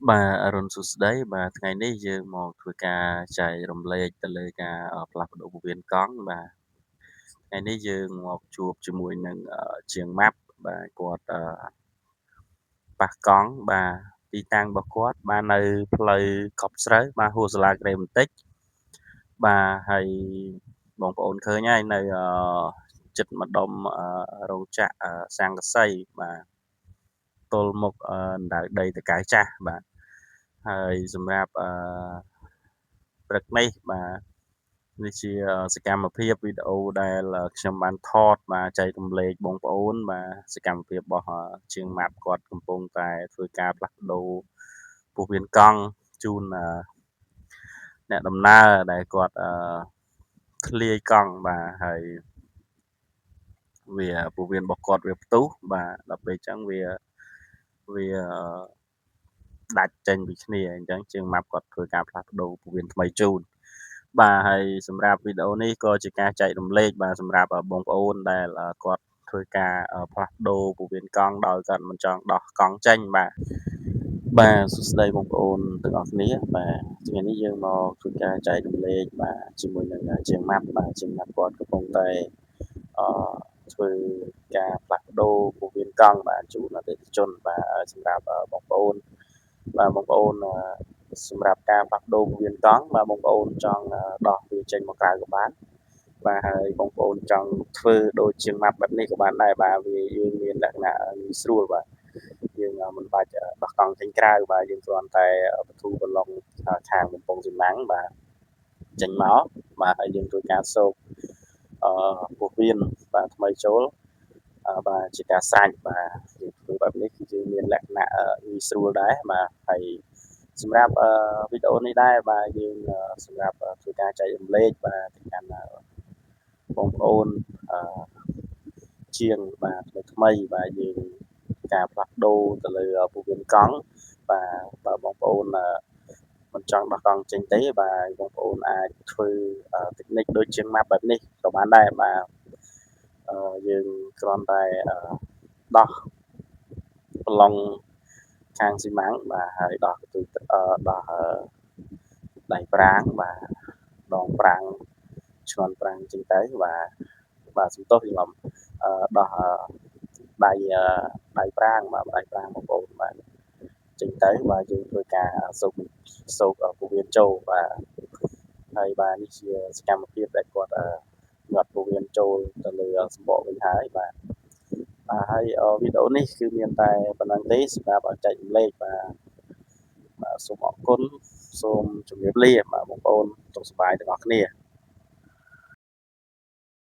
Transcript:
បាទអរុនសួស្តីបាទថ្ងៃនេះយើងមកធ្វើការចែករំលែកទៅលើការផ្លាស់ប្ដូរពោះវៀនកង់បាទថ្ងៃនេះយើងមកជួបជាមួយនឹងជាងម៉ាប់បាទគាត់ប៉ះកង់បាទទីតាំងរបស់គាត់បាននៅផ្លូវកប់ស្រូវបាទហួសសាលាក្រេបន្តិចបាទហើយបងប្អូនឃើញហើយនៅជិតម្ដុំរោងចក្រស័ង្កសីបាទទល់មុខអណ្ដៅដីតកៅចាស់បាទហើយសម្រាប់ព្រឹកនេះបាទនេះជាសកម្មភាពវីដេអូដែលខ្ញុំបានថតបាទចែករំលែកបងប្អូនបាទសកម្មភាពរបស់ជាងម៉ាប់គាត់កំពុងតែធ្វើការផ្លាស់ប្ដូរពោះវៀនកង់ជូនអ្នកដំណើរដែលគាត់ធ្លាយកង់បាទហើយវាពោះវៀនរបស់គាត់វាផ្ទុះបាទដល់ពេលអញ្ចឹងវាដាច់ចេញពីគ្នាអញ្ចឹងជាងម៉ាប់គាត់ធ្វើការផ្លាស់ប្ដូរពោះវៀនថ្មីជូនបាទហើយសម្រាប់វីដេអូនេះក៏ជាការចែករំលែកបាទសម្រាប់បងប្អូនដែលគាត់ធ្វើការផ្លាស់ប្ដូរពោះវៀនកង់ដោយគាត់មិនចង់ដោះកង់ចេញបាទសួស្តីបងប្អូនទាំងអស់គ្នាបាទថ្ងៃនេះយើងមកធ្វើការចែករំលែកបាទជាមួយនឹងជាងម៉ាប់បាទជាងម៉ាប់គាត់កំពុងតែអឺធ្វើការផ្លាស់ប្ដូរពោះវៀនកង់បាទជូនអតិថិជនបាទសម្រាប់បងប្អូនបាទបងប្អូនសម្រាប់ការផ្លាស់ប្ដូរពោះវៀនកង់បាទបងប្អូនចង់ដោះវាចេញមកក្រៅក៏បានបាទហើយបងប្អូនចង់ធ្វើដូចជាងម៉ាប់បែបនេះក៏បានដែរបាទវាយើងមានលក្ខណៈងាយស្រួលបាទយើងមិនបាច់ដោះកង់ចេញក្រៅបាទយើងគ្រាន់តែបន្ធូរបន្លុងខាងបំពង់ស៊ីម៉ាំងបាទចេញមកបាទហើយយើងធ្វើការសូកពោះវៀនបាទថ្មីចូលបាទជាការសាច់បាទយើងធ្វើបែបនេះគឺយើងមានលក្ខណៈងាយស្រួលដែរបាទហើយសម្រាប់វីដេអូនេះដែរបាទយើងសម្រាប់ធ្វើការចែករំលែកបាទទៅកាន់បងប្អូនអឺជាងបាទថ្មីបាទយើងការផ្លាស់ប្ដូរទៅលើពោះវៀនកង់បាទបើបងប្អូនមិនចង់ដោះកង់ចេញទេបាទបងប្អូនអាចធ្វើតិចនិចដូចជាងម៉ាប់បែបនេះក៏បានដែរបាទយើងគ្រាន់តែដោះប្រឡងខាងស៊ីម៉ាំងបាទហើយដោះដោះដៃប្រាងបាទដងប្រាំងឆ្លន់ប្រាំងចឹងទៅបាទសំទោសច្រឡំដោះដៃប្រាងបាទដៃប្រាងបងប្អូនបាទចេញទៅបាទយើងធ្វើការសូកពោះវៀនចូលបាទហើយបាទនេះជាសកម្មភាពដែលគាត់ញាត់ពោះវៀនចូលទៅលើសំបកវិញហើយបាទហើយវីដេអូនេះគឺមានតែប៉ុណ្្នឹងទេសម្រាប់ចែករំលែកបាទសូមអរគុណសូមជម្រាបលាបាទបងប្អូនសុខសប្បាយទាំងអស់គ្នា